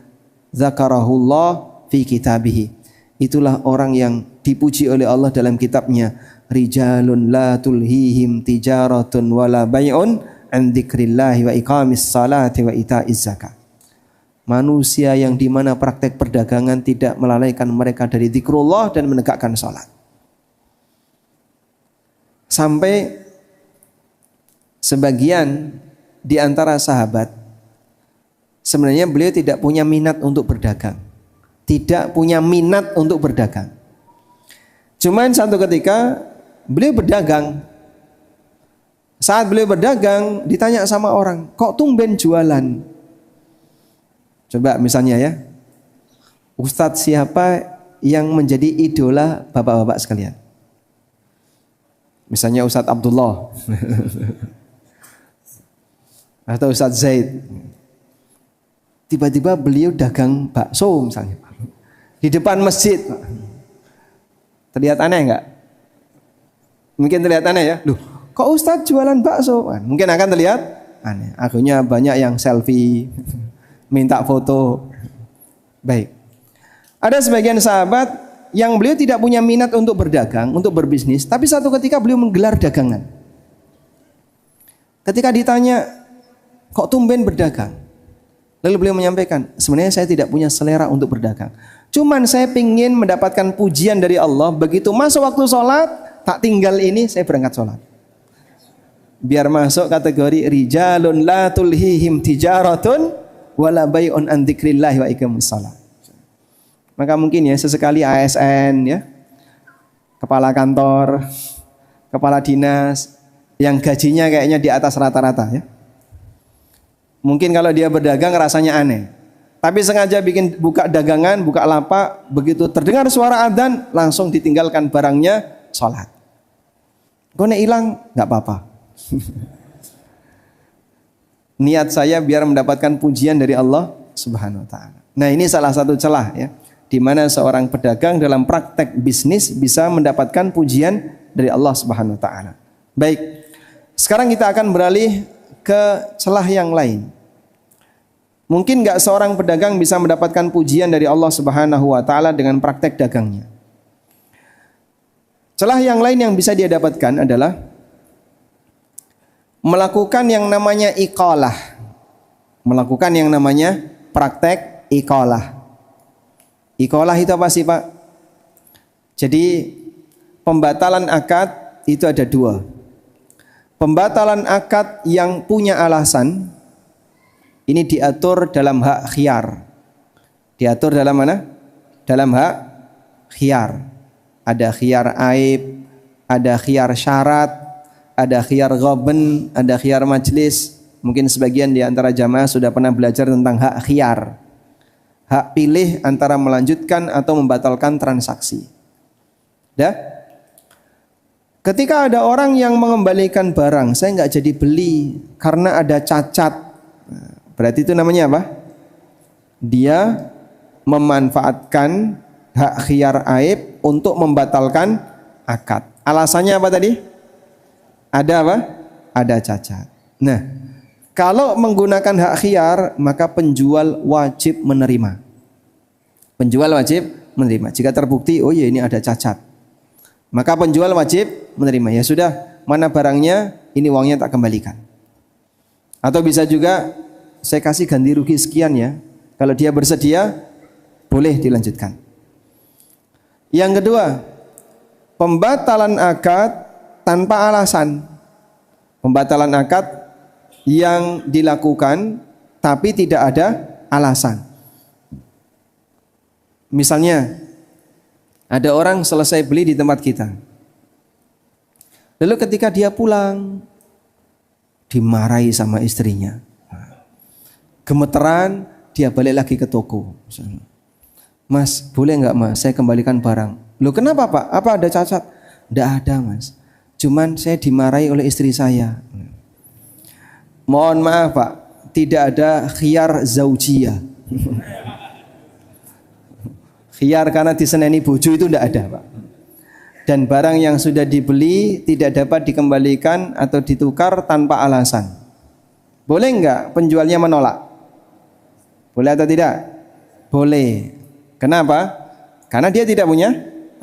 dzakarahullah fi kitabihi. Itulah orang yang dipuji oleh Allah dalam kitabnya, rijalun la tulhihim tijaratun wala bai'un an dzikrillahi wa iqamis salati wa itaiz zakah. Manusia yang di mana praktek perdagangan tidak melalaikan mereka dari zikrullah dan menegakkan salat. Sampai sebagian di antara sahabat sebenarnya beliau tidak punya minat untuk berdagang. Tidak punya minat untuk berdagang. Cuman satu ketika beliau berdagang. Saat beliau berdagang ditanya sama orang, kok tumben jualan? Coba misalnya ya, Ustadz siapa yang menjadi idola bapak-bapak sekalian? Misalnya Ustadz Abdullah atau Ustadz Zaid. Tiba-tiba beliau dagang bakso misalnya di depan masjid. Terlihat aneh enggak? Mungkin terlihat aneh ya. Loh, kok Ustadz jualan bakso? Mungkin akan terlihat aneh. Akhirnya banyak yang selfie, minta foto. Baik. Ada sebagian sahabat yang beliau tidak punya minat untuk berdagang, untuk berbisnis, tapi satu ketika beliau menggelar dagangan. Ketika ditanya, kok tumben berdagang? Lalu beliau menyampaikan, sebenarnya saya tidak punya selera untuk berdagang. Cuman saya ingin mendapatkan pujian dari Allah. Begitu masuk waktu sholat, tak tinggal ini, saya berangkat sholat. Biar masuk kategori rijalun la tulhihim tijaratun wala bai'un an dzikrillahi wa iqamus shalah. Maka mungkin ya sesekali ASN ya, kepala kantor, kepala dinas yang gajinya kayaknya di atas rata-rata ya. Mungkin kalau dia berdagang rasanya aneh. Tapi sengaja bikin buka dagangan, buka lapak, begitu terdengar suara adzan langsung ditinggalkan barangnya, sholat. Gone hilang nggak apa-apa. Niat saya biar mendapatkan pujian dari Allah Subhanahu wa taala. Nah, ini salah satu celah ya, di mana seorang pedagang dalam praktek bisnis bisa mendapatkan pujian dari Allah Subhanahu wa taala. Baik. Sekarang kita akan beralih ke celah yang lain. Mungkin nggak seorang pedagang bisa mendapatkan pujian dari Allah Subhanahu wa taala dengan praktek dagangnya. Celah yang lain yang bisa dia dapatkan adalah melakukan yang namanya iqalah. Melakukan yang namanya praktek iqalah. Iqalah itu apa sih, Pak? Jadi pembatalan akad itu ada dua. Pembatalan akad yang punya alasan ini diatur dalam hak khiyar. Diatur dalam mana? Dalam hak khiyar. Ada khiyar aib, ada khiyar syarat, ada khiyar ghaben, ada khiyar majlis. Mungkin sebagian di antara jamaah sudah pernah belajar tentang hak khiyar. Hak pilih antara melanjutkan atau membatalkan transaksi. Dah? Ketika ada orang yang mengembalikan barang, saya nggak jadi beli karena ada cacat. Berarti itu namanya apa? Dia memanfaatkan hak khiyar aib untuk membatalkan akad. Alasannya apa tadi? Ada apa? Ada cacat. Nah, kalau menggunakan hak khiyar, maka penjual wajib menerima. Penjual wajib menerima. Jika terbukti, oh iya ini ada cacat, maka penjual wajib menerima. Ya sudah, mana barangnya, ini uangnya tak kembalikan. Atau bisa juga, saya kasih ganti rugi sekian ya. Kalau dia bersedia, boleh dilanjutkan. Yang kedua, pembatalan akad tanpa alasan. Pembatalan akad yang dilakukan tapi tidak ada alasan. Misalnya, ada orang selesai beli di tempat kita. Lalu ketika dia pulang, dimarahi sama istrinya. Gemeteran, dia balik lagi ke toko. Mas, boleh nggak mas, saya kembalikan barang. Loh kenapa pak? Apa ada cacat? Nggak ada mas. Cuman saya dimarahi oleh istri saya. Mohon maaf pak, tidak ada khiyar zaujiyah. Khiyar karena diseneni bojo itu tidak ada pak. Dan barang yang sudah dibeli tidak dapat dikembalikan atau ditukar tanpa alasan. Boleh nggak penjualnya menolak? Boleh atau tidak? Boleh. Kenapa? Karena dia tidak punya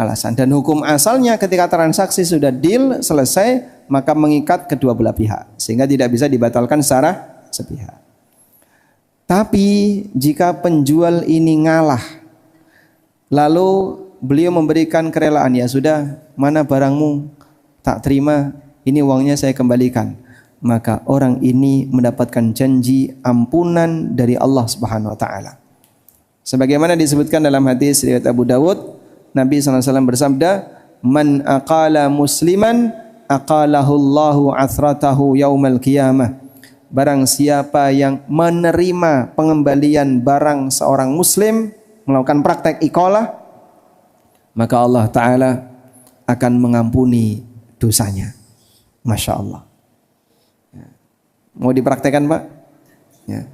alasan. Dan hukum asalnya ketika transaksi sudah deal selesai, maka mengikat kedua belah pihak, sehingga tidak bisa dibatalkan secara sepihak. Tapi jika penjual ini ngalah, lalu beliau memberikan kerelaan, ya sudah, mana barangmu, tak terima, ini uangnya saya kembalikan. Maka orang ini mendapatkan janji ampunan dari Allah Subhanahu wa taala. Sebagaimana disebutkan dalam hadis riwayat Abu Dawud, Nabi SAW bersabda, "Man aqala musliman aqalahu Allahu athratahu yaumal qiyamah." Barang siapa yang menerima pengembalian barang seorang muslim, melakukan praktek iqalah, maka Allah Ta'ala akan mengampuni dosanya. Masya Allah. Mau dipraktekkan Pak? Ya.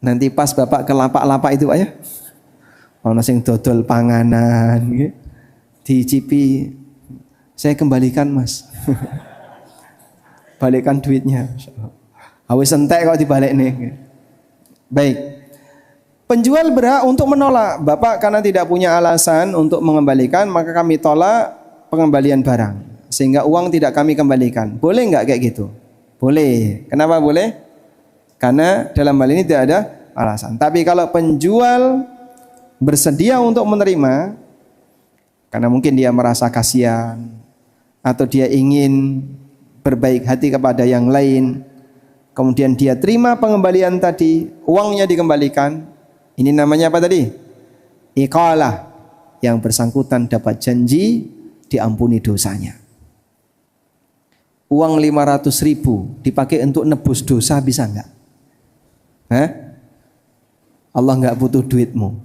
Nanti pas Bapak ke lapak-lapak itu Pak ya, ono sing dodol panganan, dicipi, saya kembalikan Mas. Balikan duitnya. Awis entek kok dibalik nih. Baik. Penjual berhak untuk menolak. Bapak karena tidak punya alasan untuk mengembalikan, maka kami tolak pengembalian barang. Sehingga uang tidak kami kembalikan. Boleh nggak kayak gitu? Boleh. Kenapa boleh? Karena dalam hal ini tidak ada alasan. Tapi kalau penjual bersedia untuk menerima, karena mungkin dia merasa kasihan, atau dia ingin berbaik hati kepada yang lain, kemudian dia terima pengembalian tadi, uangnya dikembalikan. Ini namanya apa tadi? Iqalah. Yang bersangkutan dapat janji diampuni dosanya. Uang 500.000 dipakai untuk nebus dosa bisa enggak? Allah enggak butuh duitmu.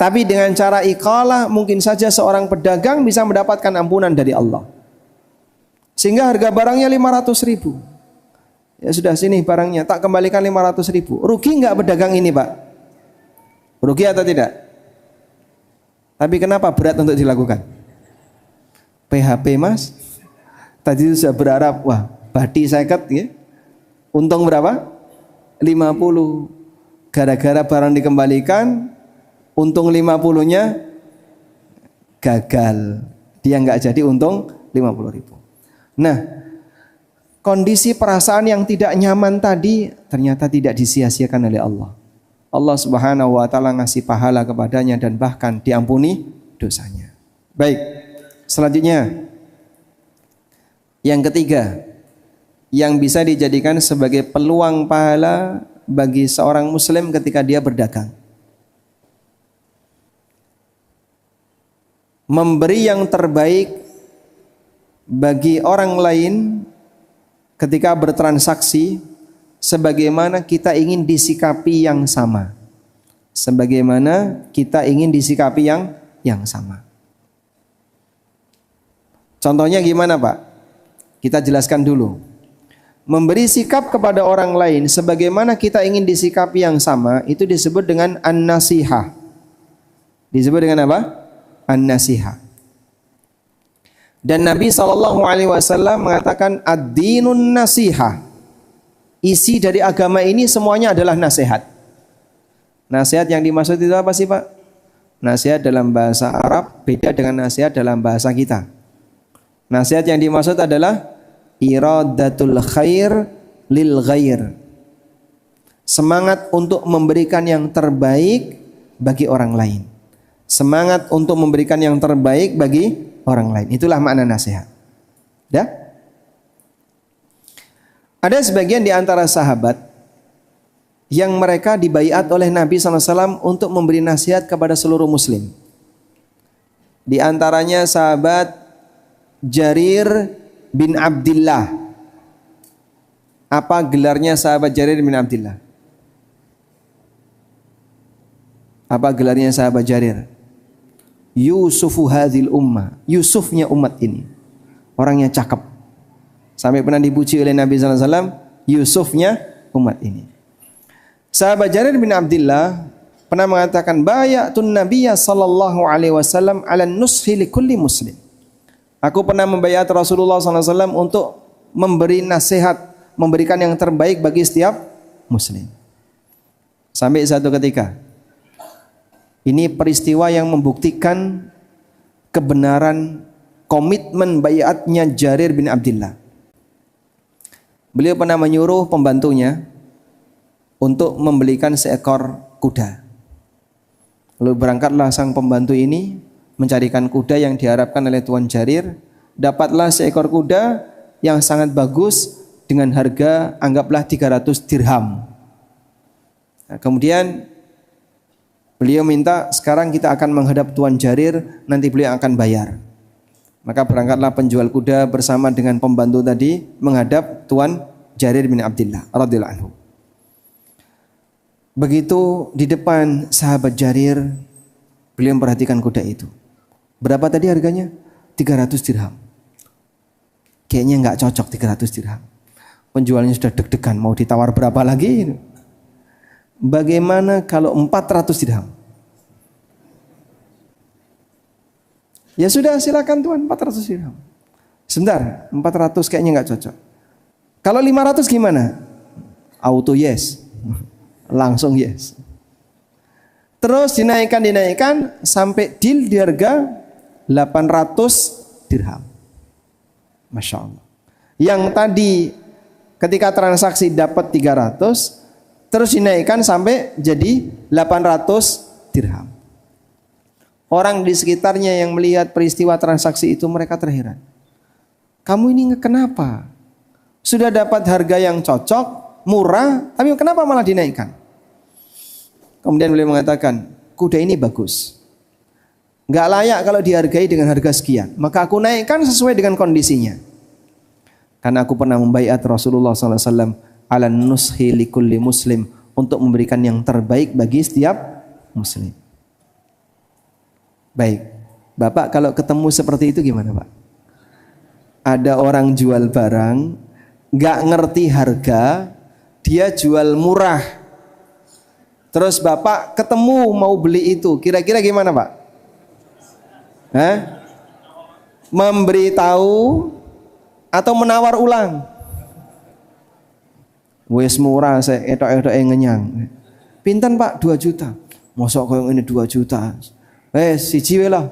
Tapi dengan cara iqalah mungkin saja seorang pedagang bisa mendapatkan ampunan dari Allah. Sehingga harga barangnya 500.000. Ya sudah, sini barangnya, tak kembalikan 500.000. Rugi enggak pedagang ini Pak? Rugi atau tidak? Tapi kenapa berat untuk dilakukan? PHP Mas. Tadi sudah berharap, wah badi 50 ya. Untung berapa? 50. Gara-gara barang dikembalikan, untung 50-nya gagal. Dia enggak jadi untung 50.000. Nah, kondisi perasaan yang tidak nyaman tadi ternyata tidak disia-siakan oleh Allah. Allah Subhanahu wa taala ngasih pahala kepadanya dan bahkan diampuni dosanya. Baik. Selanjutnya yang ketiga yang bisa dijadikan sebagai peluang pahala bagi seorang muslim ketika dia berdagang. Memberi yang terbaik bagi orang lain ketika bertransaksi sebagaimana kita ingin disikapi yang sama. Sebagaimana kita ingin disikapi yang sama. Contohnya gimana Pak? Kita jelaskan dulu. Memberi sikap kepada orang lain sebagaimana kita ingin disikapi yang sama itu disebut dengan an-nasihah. Disebut dengan apa? An-nasihah. Dan Nabi SAW mengatakan ad-dinun nasihah. Isi dari agama ini semuanya adalah nasihat. Nasihat yang dimaksud itu apa sih Pak? Nasihat dalam bahasa Arab beda dengan nasihat dalam bahasa kita. Nasihat yang dimaksud adalah iradatul khair lil ghair. Semangat untuk memberikan yang terbaik bagi orang lain. Semangat untuk memberikan yang terbaik bagi orang lain. Itulah makna nasihat. Ya? Ada sebagian di antara sahabat yang mereka dibaiat oleh Nabi SAW untuk memberi nasihat kepada seluruh muslim. Di antaranya sahabat Jarir bin Abdillah. Apa gelarnya sahabat Jarir bin Abdillah? Apa gelarnya sahabat Jarir? Yusufu hadhil ummah. Yusufnya umat ini. Orangnya cakep. Sampai pernah dipuji oleh Nabi SAW, Yusufnya umat ini. Sahabat Jarir bin Abdillah pernah mengatakan, bayatun Nabiyya sallallahu alaihi wasallam ala nushi li kulli muslim. Aku pernah membayat Rasulullah SAW untuk memberi nasihat, memberikan yang terbaik bagi setiap muslim. Sampai satu ketika, ini peristiwa yang membuktikan kebenaran komitmen bayatnya Jarir bin Abdillah. Beliau pernah menyuruh pembantunya untuk membelikan seekor kuda. Lalu berangkatlah sang pembantu ini mencarikan kuda yang diharapkan oleh Tuan Jarir dapatlah seekor kuda yang sangat bagus dengan harga anggaplah 300 dirham. Nah, kemudian beliau minta, sekarang kita akan menghadap Tuan Jarir, nanti beliau akan bayar. Maka berangkatlah penjual kuda bersama dengan pembantu tadi menghadap Tuan Jarir bin Abdullah radhiyallahu anhu. Begitu di depan sahabat Jarir, beliau memperhatikan kuda itu. Berapa tadi harganya? 300 dirham. Kayaknya nggak cocok 300 dirham. Penjualnya sudah deg-degan, mau ditawar berapa lagi? Bagaimana kalau 400 dirham? Ya sudah, silakan Tuan, 400 dirham. Sebentar, 400 kayaknya nggak cocok. Kalau 500 gimana? Auto yes. Langsung yes. Terus dinaikkan sampai deal di harga 800 dirham. Masya Allah. Yang tadi ketika transaksi dapat 300, terus dinaikkan sampai jadi 800 dirham. Orang di sekitarnya yang melihat peristiwa transaksi itu, mereka terheran. Kamu ini kenapa? Sudah dapat harga yang cocok, murah, tapi kenapa malah dinaikkan? Kemudian beliau mengatakan, kuda ini bagus, nggak layak kalau dihargai dengan harga sekian, maka aku naikkan sesuai dengan kondisinya. Karena aku pernah membaiat Rasulullah SAW ala nushi likulli muslim, untuk memberikan yang terbaik bagi setiap muslim. Baik, Bapak kalau ketemu seperti itu gimana Pak? Ada orang jual barang, nggak ngerti harga, dia jual murah. Terus Bapak ketemu mau beli itu, kira-kira gimana Pak? Memberitahu atau menawar ulang? Wes murah, saya etok-etok ngenyang. Pinten Pak? 2 juta. Mosok koyo ini 2 juta. Siji wae lah.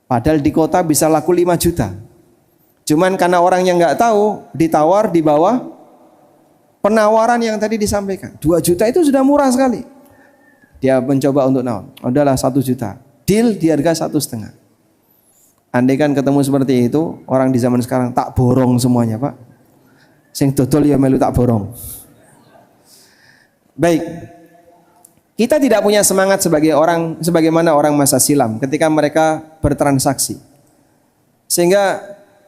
Padahal di kota bisa laku 5 juta. Cuman karena orang yang nggak tahu, ditawar di bawah penawaran yang tadi disampaikan. 2 juta itu sudah murah sekali. Dia mencoba untuk nawar. Udahlah 1 juta. Deal di harga 1,5. Andai kan ketemu seperti itu, orang di zaman sekarang tak borong semuanya Pak. Sing dodol ya melu tak borong. Baik. Kita tidak punya semangat sebagaimana orang masa silam ketika mereka bertransaksi. Sehingga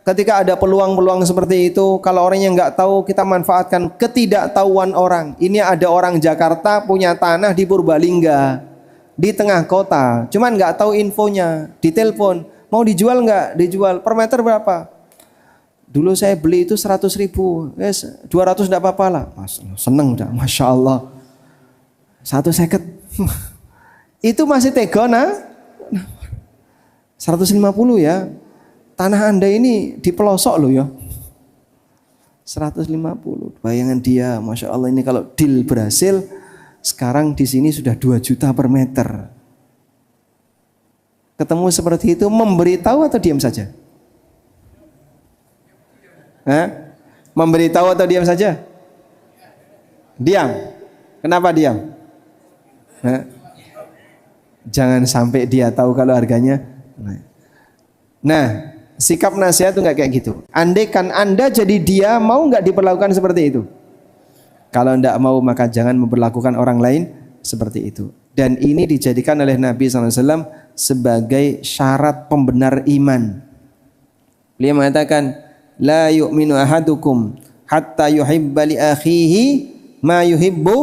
ketika ada peluang-peluang seperti itu, kalau orang yang nggak tahu, kita manfaatkan ketidaktahuan orang. Ini ada orang Jakarta punya tanah di Purbalingga, di tengah kota, cuman nggak tahu infonya, ditelepon, mau dijual nggak? Dijual. Per meter berapa? Dulu saya beli itu 100.000, 200 enggak apa-apa lah. Seneng udah, Masya Allah. 150. Itu masih tegona. 150 ya. Tanah Anda ini di pelosok loh ya. 150. Bayangan dia, Masya Allah, ini kalau deal berhasil, sekarang di sini sudah 2 juta per meter. Ketemu seperti itu, memberitahu atau diam saja? Memberitahu atau diam saja? Diam. Kenapa diam? Jangan sampai dia tahu kalau harganya. Nah, sikap nasihat itu nggak kayak gitu. Andai kan Anda jadi dia, mau nggak diperlakukan seperti itu? Kalau nggak mau, maka jangan memperlakukan orang lain seperti itu. Dan ini dijadikan oleh Nabi SAW sebagai syarat pembenar iman. Beliau mengatakan, la yu'minu ahadukum hatta yuhibba li akhihi ma yuhibbu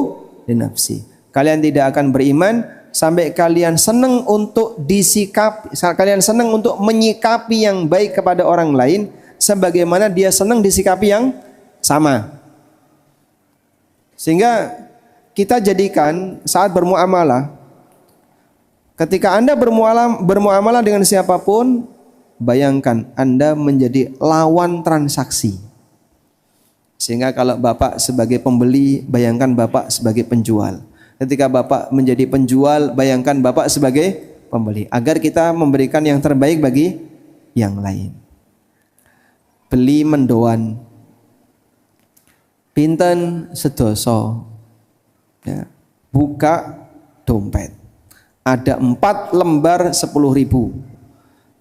li nafsi. Kalian tidak akan beriman sampai kalian senang untuk kalian senang untuk menyikapi yang baik kepada orang lain sebagaimana dia senang disikapi yang sama. Sehingga kita jadikan saat bermuamalah, ketika Anda bermuamalah dengan siapapun, bayangkan Anda menjadi lawan transaksi. Sehingga kalau Bapak sebagai pembeli, bayangkan Bapak sebagai penjual. Ketika Bapak menjadi penjual, bayangkan Bapak sebagai pembeli. Agar kita memberikan yang terbaik bagi yang lain. Beli mendoan. Pinten sedoso. Ya. Buka dompet. Ada 4 lembar 10.000.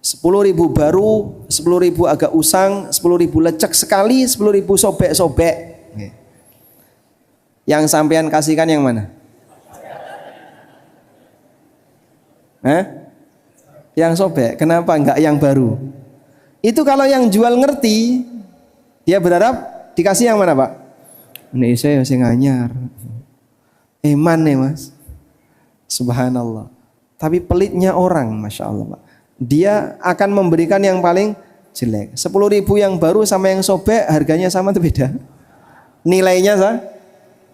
10.000 baru, 10.000 agak usang, 10.000 lecek sekali, 10.000 sobek-sobek. Yang sampean kasihkan yang mana? Yang sobek. Kenapa enggak yang baru? Itu kalau yang jual ngerti, dia berharap dikasih yang mana, Pak? Ini saya sing anyar. Eman nih, Mas. Subhanallah. Tapi pelitnya orang, Masya Allah, Pak. Dia akan memberikan yang paling jelek. 10.000 yang baru sama yang sobek harganya sama atau beda? Nilainya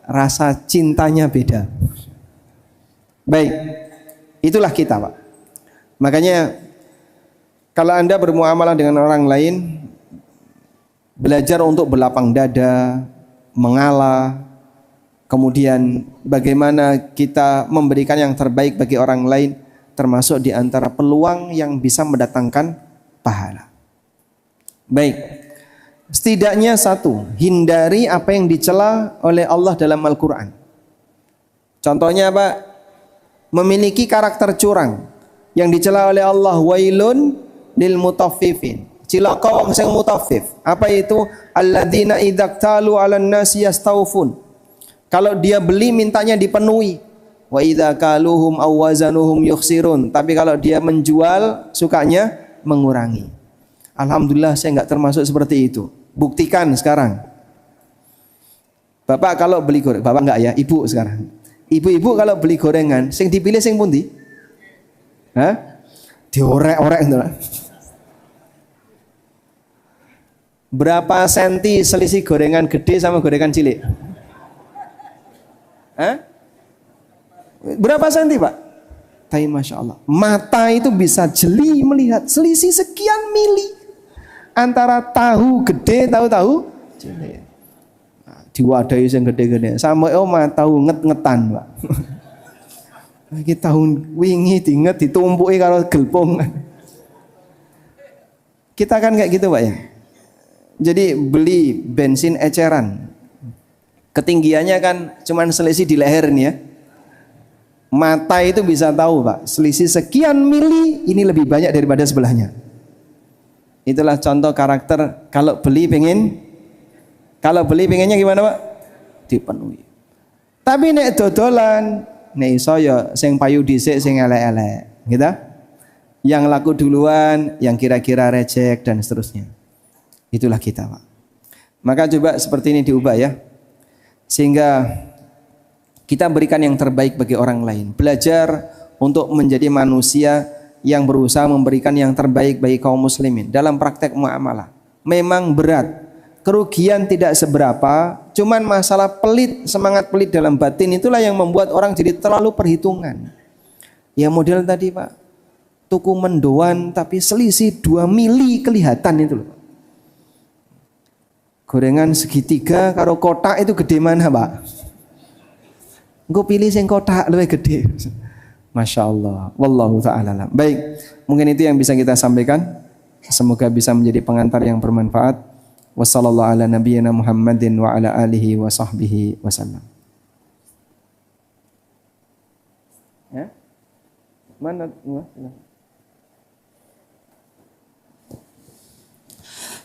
rasa cintanya beda. Baik, itulah kita, Pak. Makanya kalau Anda bermuamalah dengan orang lain, belajar untuk berlapang dada, mengalah, kemudian bagaimana kita memberikan yang terbaik bagi orang lain, termasuk di antara peluang yang bisa mendatangkan pahala. Baik, setidaknya satu, hindari apa yang dicela oleh Allah dalam Al-Quran. Contohnya apa? Memiliki karakter curang yang dicela oleh Allah, wailun lil mutaffifin. Cilaka wong sing mutaffif. Apa itu? Alladzina idzaktalu 'alan nasi yastawfun. Kalau dia beli mintanya dipenuhi. Wa idza kaluhum aw wazanuhum yukhsirun. Tapi kalau dia menjual sukanya mengurangi. Alhamdulillah saya enggak termasuk seperti itu. Buktikan sekarang. Bapak kalau beli gorengan, Bapak enggak ya, Ibu sekarang. Ibu-ibu kalau beli gorengan, sing dipilih sing pundi? Diorek-orek gitu lah. Berapa senti selisih gorengan gede sama gorengan cilik? Berapa senti, Pak? Tapi Masya Allah, mata itu bisa jeli melihat selisih sekian mili antara tahu gede, tahu cilik. Diwadahi yang gede-gede sama tahu nget-ngetan, Pak. Lagi tahun wingi diinget ditumpuki karo gelpung. Kita kan kayak gitu, Pak ya. Jadi beli bensin eceran, ketinggiannya kan cuman selisih di leher nih ya. Mata itu bisa tahu, Pak, selisih sekian mili ini lebih banyak daripada sebelahnya. Itulah contoh karakter kalau beli pengennya gimana, Pak? Dipenuhi. Tapi nek dodolan, nek iso ya sing payu dhisik sing elek-elek, gitu. Yang laku duluan, yang kira-kira reject dan seterusnya. Itulah kita, Pak. Maka coba seperti ini diubah ya. Sehingga kita berikan yang terbaik bagi orang lain. Belajar untuk menjadi manusia yang berusaha memberikan yang terbaik bagi kaum muslimin dalam praktek muamalah. Memang berat. Kerugian tidak seberapa, cuman masalah pelit, semangat pelit dalam batin itulah yang membuat orang jadi terlalu perhitungan. Ya model tadi, Pak, tuku mendoan tapi selisih 2 mili kelihatan itu loh. Gorengan segitiga karo kotak itu gede mana, Pak? Gue pilih yang kotak lebih gede. Masya Allah, wallahu ta'ala. Baik, mungkin itu yang bisa kita sampaikan. Semoga bisa menjadi pengantar yang bermanfaat. Wassallallahu ala nabiyyina Muhammadin wa ala alihi wa sahbihi wasallam. Ya? Mana?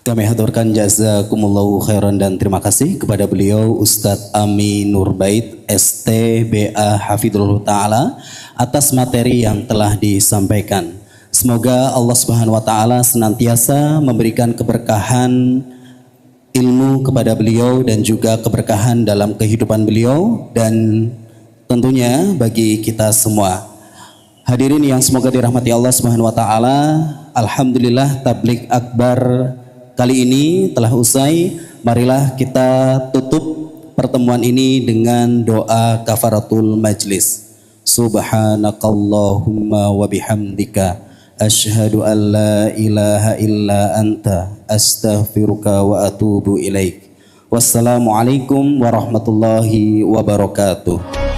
Kami haturkan jazakumullahu khairan dan terima kasih kepada beliau Ustadz Ami Nurbait STBA Hafidhullah Ta'ala atas materi yang telah disampaikan. Semoga Allah Subhanahu wa Ta'ala senantiasa memberikan keberkahan ilmu kepada beliau dan juga keberkahan dalam kehidupan beliau dan tentunya bagi kita semua. Hadirin yang semoga dirahmati Allah Subhanahu wa Ta'ala, alhamdulillah tabligh akbar kali ini telah usai. Marilah kita tutup pertemuan ini dengan doa kafaratul majlis. Subhanakallahumma wa bihamdika asyhadu an la ilaha illa anta astaghfiruka wa atubu ilaik. Wassalamualaikum warahmatullahi wabarakatuh.